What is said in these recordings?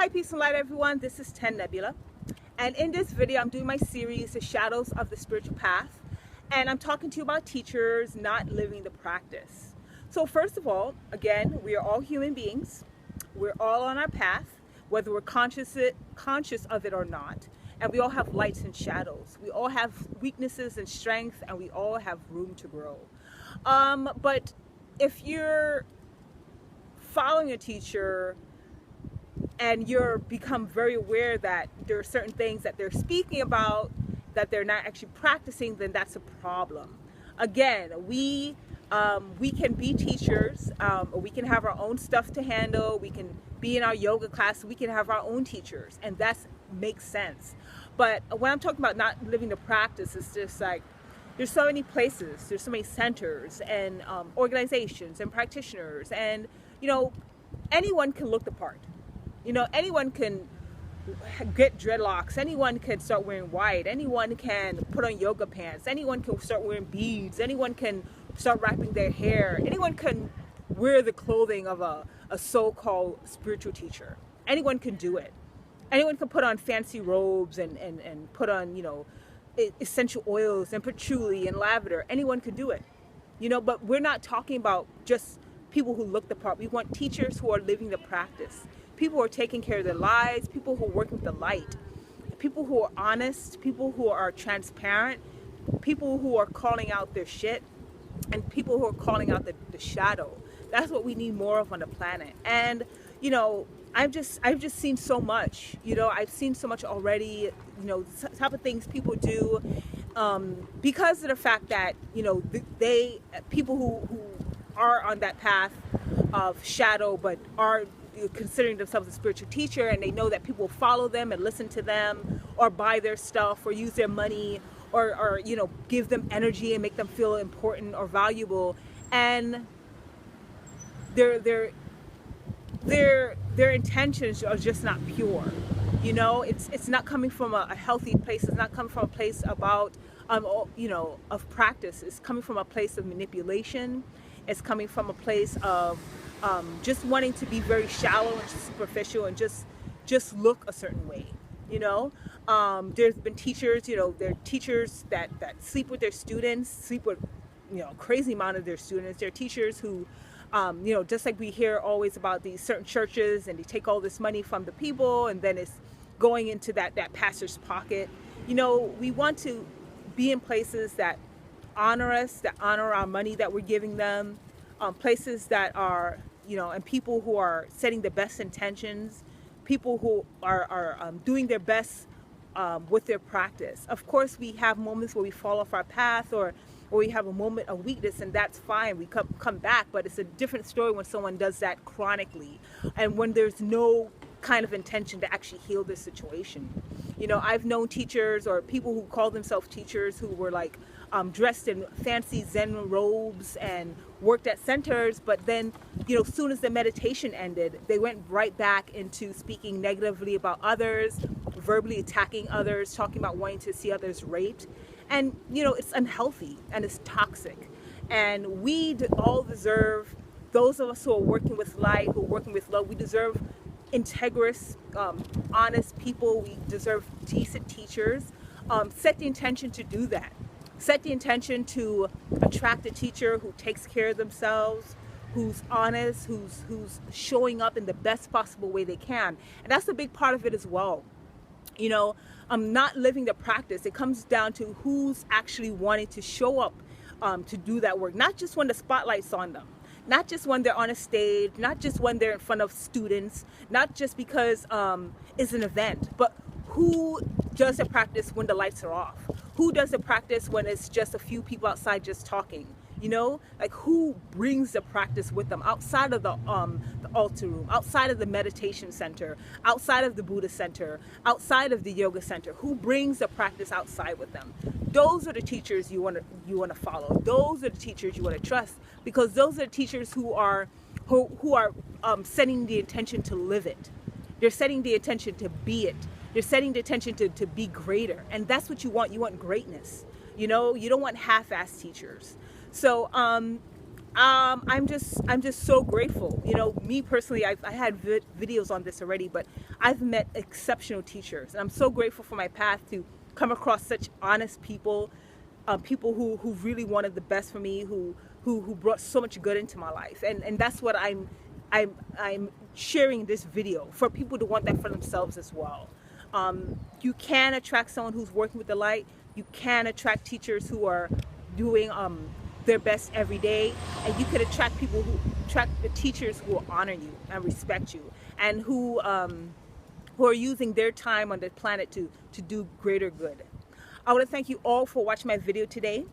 Hi, peace and light, everyone. This is Ten Nebula. And in this video, I'm doing my series, The Shadows of the Spiritual Path. And I'm talking to you about teachers not living the practice. So first of all, again, we are all human beings. We're all on our path, whether we're conscious of it or not. And we all have lights and shadows. We all have weaknesses and strengths, and we all have room to grow. But if you're following a teacher and you're become very aware that there are certain things that they're speaking about that they're not actually practicing, then that's a problem. Again, we can be teachers, we can have our own stuff to handle, we can be in our yoga class, we can have our own teachers, and that makes sense. But when I'm talking about not living the practice, it's just like there's so many places, there's so many centers and organizations and practitioners, and anyone can look the part. Anyone can get dreadlocks, anyone can start wearing white, anyone can put on yoga pants, anyone can start wearing beads, anyone can start wrapping their hair, anyone can wear the clothing of a so-called spiritual teacher. Anyone can do it. Anyone can put on fancy robes and put on, essential oils and patchouli and lavender. Anyone can do it. But we're not talking about just people who look the part. We want teachers who are living the practice. People who are taking care of their lives, people who are working with the light, people who are honest, people who are transparent, people who are calling out their shit, and people who are calling out the shadow. That's what we need more of on the planet. And I've just seen so much. I've seen so much already. The type of things people do because of the fact that people who are on that path of shadow but are considering themselves a spiritual teacher, and they know that people follow them and listen to them or buy their stuff or use their money or give them energy and make them feel important or valuable, and their intentions are just not pure. It's not coming from a healthy place. It's not coming from a place about of practice. It's coming from a place of manipulation. It's coming from a place of just wanting to be very shallow and superficial and just look a certain way. There's been teachers, there are teachers that sleep with their students, sleep with a crazy amount of their students. There are teachers who just like we hear always about these certain churches, and they take all this money from the people and then it's going into that pastor's pocket. We want to be in places that honor us, that honor our money that we're giving them, places that are, and people who are setting the best intentions, people who are doing their best with their practice. Of course, we have moments where we fall off our path or we have a moment of weakness, and that's fine. We come back, but it's a different story when someone does that chronically and when there's no kind of intention to actually heal this situation. I've known teachers or people who call themselves teachers who were like dressed in fancy Zen robes and worked at centers, but then, as soon as the meditation ended, they went right back into speaking negatively about others, verbally attacking others, talking about wanting to see others raped. And, it's unhealthy and it's toxic. And we all deserve, those of us who are working with light, who are working with love, we deserve integrous, honest people. We deserve decent teachers. Set the intention to do that. Set the intention to attract a teacher who takes care of themselves, who's honest, who's showing up in the best possible way they can. And that's a big part of it as well. Not living the practice. It comes down to who's actually wanting to show up to do that work. Not just when the spotlight's on them. Not just when they're on a stage. Not just when they're in front of students. Not just because it's an event. But who does the practice when the lights are off? Who does the practice when it's just a few people outside just talking? Like who brings the practice with them outside of the altar room, outside of the meditation center, outside of the Buddha center, outside of the yoga center? Who brings the practice outside with them? Those are the teachers you want to follow. Those are the teachers you want to trust, because those are the teachers who are setting the intention to live it. They're setting the intention to be it. They're setting the intention to be greater, and that's what you want. You want greatness. You don't want half-assed teachers. So I'm just so grateful. You know, me personally, I had videos on this already, but I've met exceptional teachers, and I'm so grateful for my path to come across such honest people, people who really wanted the best for me, who brought so much good into my life, and that's what I'm sharing this video for people to want that for themselves as well. You can attract someone who's working with the light. You can attract teachers who are doing their best every day, and you could attract people who attract the teachers who will honor you and respect you, and who are using their time on the planet to do greater good. I want to thank you all for watching my video today.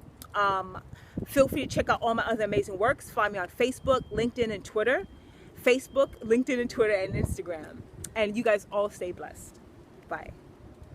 Feel free to check out all my other amazing works. Find me on Facebook, LinkedIn, and Twitter. Facebook, LinkedIn, and Twitter, and Instagram. And you guys all stay blessed. Bye.